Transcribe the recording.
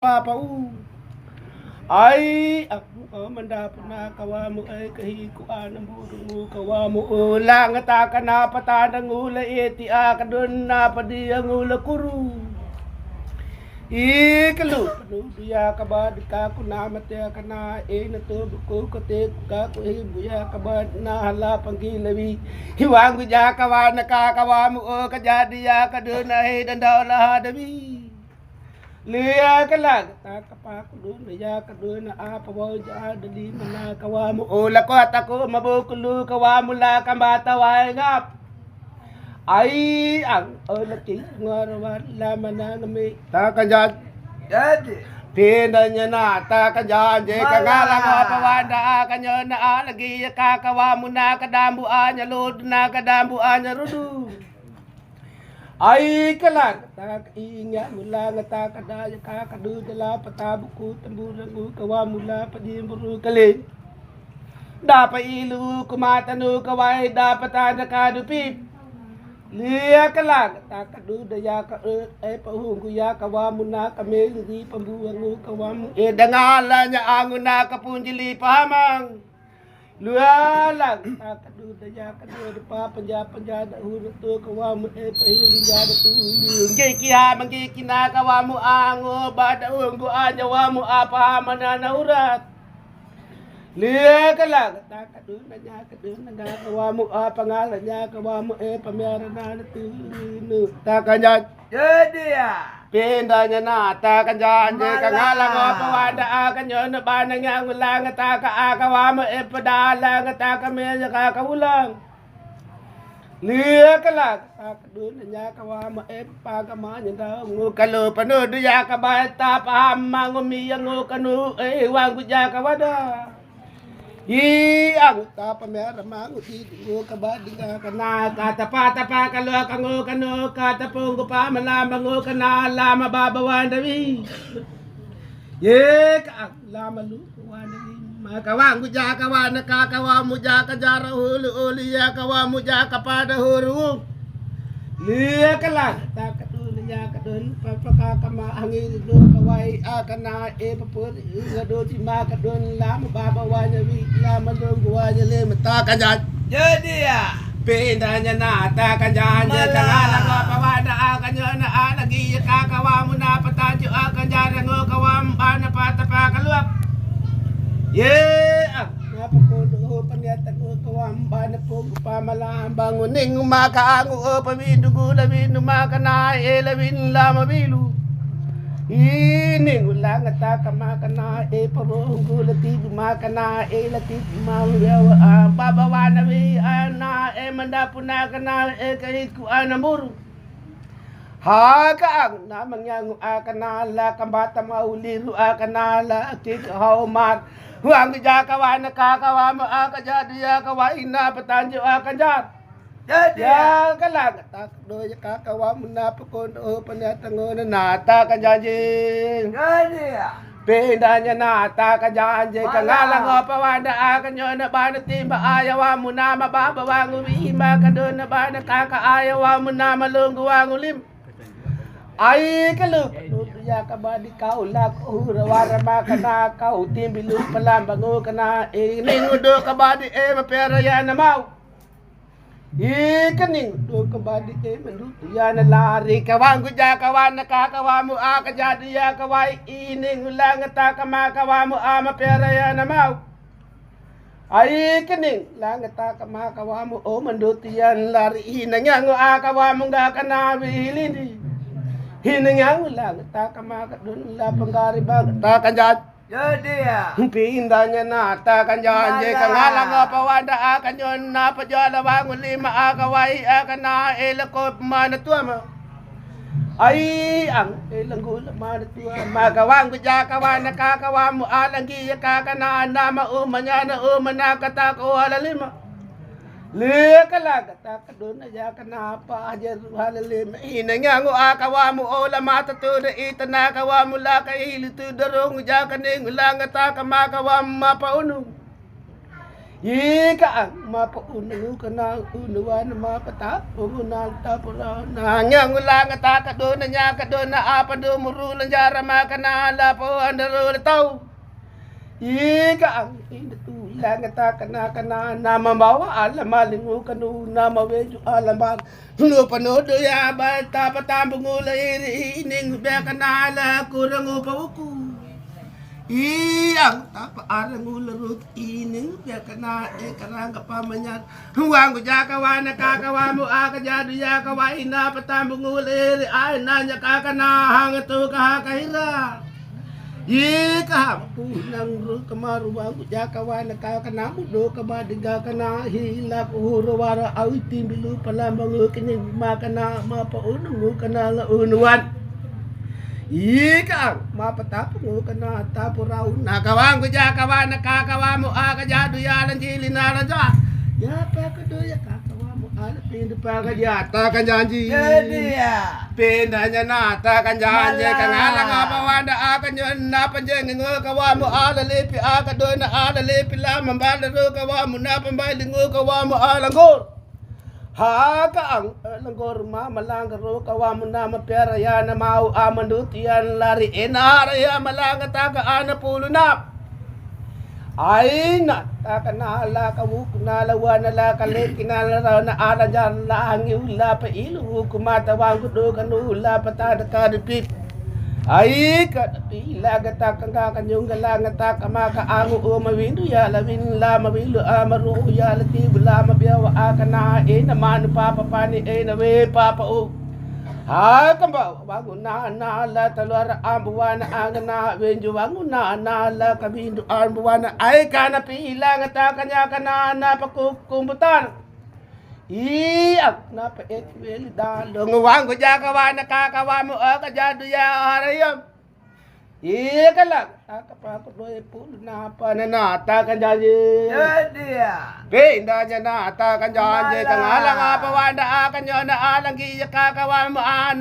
papau. Ay, ako mandapon na kawamu ay kahikuan ang burong kawamu ulang at aka na patanang ula iti aka doon na padi ang ula kuru. Ikalu, panubiya ka ba di ka ko namatya ka na natubo ko kate ka ko buya ka ba na halapang gilawi. Hiwang gudya ka ba nakakawamu o kajadiya ka doon ay dandaw lahadawi. Liya ka lang, takapa ko doon, liya ka doon na apawaw dyan, dali mo na kawa mo. Ula ko at ako, mabukulo, kawa mo la kamataway ngap. Ay, ang ulaki, ngarawan, laman na nami. Taka dyan. Daddy. Pinda niya na, taka dyan, di ka nga lang apawanda, kanyo na alagi, kakawa mo na kadambuan niya, lod na kadambuan niya, rudu. Ay kalang inga mula nga takadaya kakadudala patabok ko tambulan ko kawa mula padimburu kalin. Dapat ilu kumatano kaway dapat ada kadupip. Liya kalang takadudaya ka ay pahunggo ya kawa muna kami di pambuang ko kawa mo. Dangala niya angon na kapunjili pahamang. Lualang takadudaya kaduda pa panja da hurut to kawamu pahili jada tu ngi kiha mangi kina kawamu ango bada ungo anyawamu apa manana urat liya kalang takadudaya kaduna kawamu apa ngalannya kawamu pamerana tu nu takanya Daddy ya. Pindanya na takan jan je kangalang apa wanda akan yon banang yang ulang taka akawama padala taka me ka ulang liya kalang takadun nya kawama pagama nya daw kalau panu dia ka bata paham mangumiyang kanu wang gudya ka wada ang tapamera mangu di ka ba di ka na katapa kalau kanu katapung pa malamango kana lama babawan dawi ka lama lu wanawi makawang gudya ka wana kakawa mo ja ka jara hulu ya kawa mo ja ka pada huru liya ka lang takatulya ka dun papakakama hangin dun kawai akana papur do ti maka dun lama babawan dawi lama dun guwanya le mata ka jan Daddy ya. pindanya na takan jan je kangalang pawada akan yon na alagi kakawa mo na patajo akan jara ngo kawam bana patapa kaluap napakulo panyata ko kawam bana po pamalaan banguning makaango pamindugo labin makana elawin lamabilu ining ulang takamaka pabunggo lati makana lati mawiyaw babawana wi ana mandapuna kana kahit ku anamuru haka ang namang yang akanala kambata mauliru akanala tik haumat huang jakawa nakakawa mo akajadiya kawaina patanjo akanjat Daddy ya ya. kalang takdo kakawa mo na pakon panatango na nata kanjajing Daddy ya. pindanya nata kanjanje kangalang pawanda akanyo na bana timba ayawa mo na mababawang uwima ka doon na bana kakaayawa mo na malungguwang ulim. Ay kalu ya ka ba di ka ulak urawara maka na ka utimbilu palambango ka na ningudo ka ba di mapera yan na mau ikaning do ka ba di maluto yan na lari kawang gudya kawan nakakawa mo akajadi ya kawai ining ulang ta kamakawa mo mapera yan na mau ay kaning langata kamakawa mo manduti yan lari inang ngo akawa mo nga kanawi hilindi hinang lang takamaka dun la panggari bag takanjat Daddy ya. pindanya na takanjan je kangalang pawanda akan yon na pajala wang lima akawai akan na elako manatuama ay ang ilang manatuama magawang gujakawa nakakawa mo alanggi kakana na maumanya na umana katako alalima liya kalaga takadun aja kenapa aja halalim inang ngo akawa mo ola matatu na itanakawa mo la kay hilitu darong ja kaning ulang ta kamakawa mapauno Ika ang mapaunang ka na unawa na mapata. Unang tapura na nyang ulang at takado na niya kado na apado murulang jara makanala po andaro tao. Ika ang inatulang at takana na mamawa alam malingo kanu na mawedyo alamang. Nuno panodo ya ba tapatambong ulay ining beka na ala kurang upaw Iyang tapaarang ularot ining beka na karanga pamanyan. Huwag ko jakawa na kakawa mo akajado yakawa inapatambong ulay ay nanya kakanahang ito kahakahira. Ika punang ro kamaruwang ko jakawa na kakanamu do kabadiga kana hila kuhurawara awi timbilu pala mga kining makana mapaunong kana launuan. Ika mapatapong mo kana tapuraw nakawang ko jakawa na kakawa mo akajado yalan jilinaran dyan. Yapa ka do ya kakawa mo ala pindu pa ka yata ka janji. Jadi ya. Pinda niya na takan janje kangala nga pawanda akan yun napanjeng ngo kawa mo ala lipi aka do na ala lipi lamang balaro kawa mo napambay lingo kawa mo alangor. Haka ang langgor mamalangaro kawa mo na mapera yan na mau amanduti yan lari inara yan malanga taga ana pulo na. Ay na taka na ala kawuk na lawa na la kalit kinalaraw na ala dyan la ang iula pa ilu kumatawang kudo kanula patada kadipit. Ay katapila gatakang kakanyong galang ataka makaango o mawindu ya lawin la mawilu amaro ya latibu la mabiyawa aka na naman papapani na we papa o. Kamba wangu na la talwara ambuwana anga na wenju wangu na la kabindu ambuwana ay kana pila gatakanya kana na pakukumbutan. Iyang napaekweli dalong wangu jakawa na kakawa mo akajado ya harayam. Ika lang akapako doy pulo na pananata kan jaji. Jadi ya. Pinda niya na atakan jaji kangalang apawanda akan yun na alang giya kakawa mo